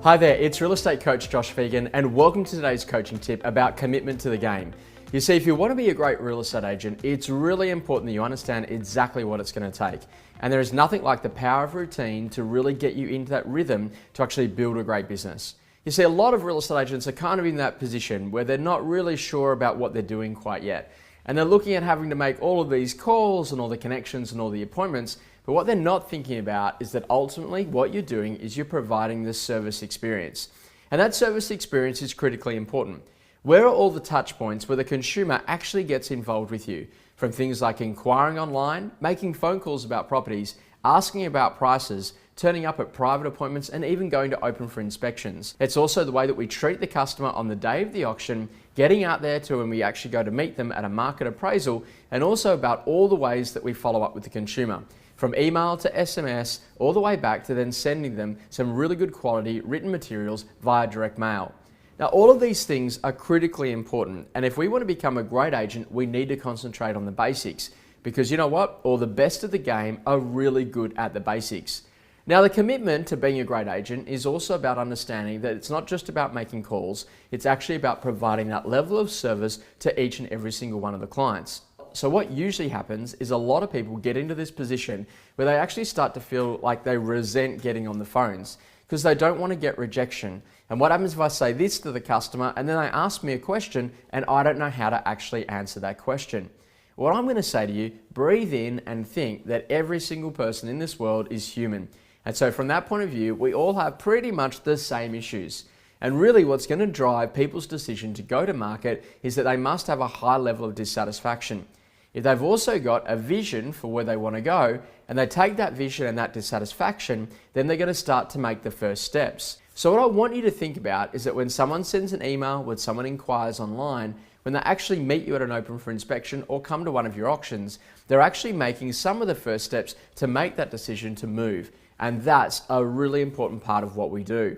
Hi there, it's real estate coach Josh Fegan, and welcome to today's coaching tip about commitment to the game. You see, if you want to be a great real estate agent, it's really important that you understand exactly what it's going to take. And there is nothing like the power of routine to really get you into that rhythm to actually build a great business. You see, a lot of real estate agents are kind of in that position where they're not really sure about what they're doing quite yet. And they're looking at having to make all of these calls and all the connections and all the appointments. But what they're not thinking about is that ultimately what you're doing is you're providing this service experience. And that service experience is critically important. Where are all the touch points where the consumer actually gets involved with you? From things like inquiring online, making phone calls about properties, asking about prices, turning up at private appointments, and even going to open for inspections. It's also the way that we treat the customer on the day of the auction, getting out there to when we actually go to meet them at a market appraisal, and also about all the ways that we follow up with the consumer. From email to SMS, all the way back to then sending them some really good quality written materials via direct mail. Now, all of these things are critically important, and if we want to become a great agent, we need to concentrate on the basics, because you know what? All the best of the game are really good at the basics. Now, the commitment to being a great agent is also about understanding that it's not just about making calls, it's actually about providing that level of service to each and every single one of the clients. So what usually happens is a lot of people get into this position where they actually start to feel like they resent getting on the phones because they don't want to get rejection. And what happens if I say this to the customer and then they ask me a question and I don't know how to actually answer that question? What I'm going to say to you, breathe in and think that every single person in this world is human. And so from that point of view, we all have pretty much the same issues. And really what's going to drive people's decision to go to market is that they must have a high level of dissatisfaction. If they've also got a vision for where they want to go and they take that vision and that dissatisfaction, then they're going to start to make the first steps. So what I want you to think about is that when someone sends an email, when someone inquires online, when they actually meet you at an open for inspection or come to one of your auctions, they're actually making some of the first steps to make that decision to move. And that's a really important part of what we do.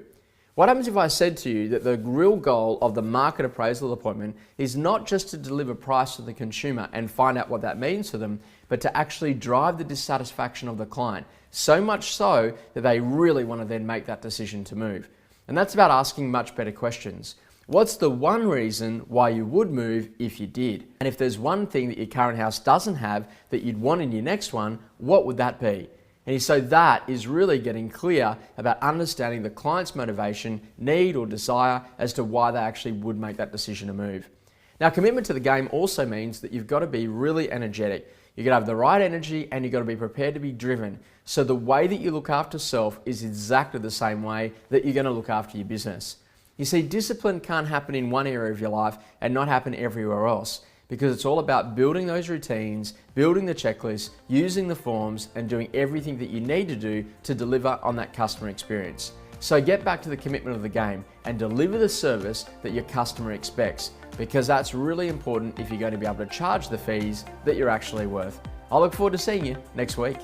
What happens if I said to you that the real goal of the market appraisal appointment is not just to deliver price to the consumer and find out what that means for them, but to actually drive the dissatisfaction of the client, so much so that they really want to then make that decision to move. And that's about asking much better questions. What's the one reason why you would move if you did? And if there's one thing that your current house doesn't have that you'd want in your next one, what would that be? And so that is really getting clear about understanding the client's motivation, need or desire as to why they actually would make that decision to move. Now, commitment to the game also means that you've got to be really energetic. You've got to have the right energy and you've got to be prepared to be driven. So the way that you look after self is exactly the same way that you're going to look after your business. You see, discipline can't happen in one area of your life and not happen everywhere else, because it's all about building those routines, building the checklist, using the forms, and doing everything that you need to do to deliver on that customer experience. So get back to the commitment of the game and deliver the service that your customer expects, because that's really important if you're going to be able to charge the fees that you're actually worth. I look forward to seeing you next week.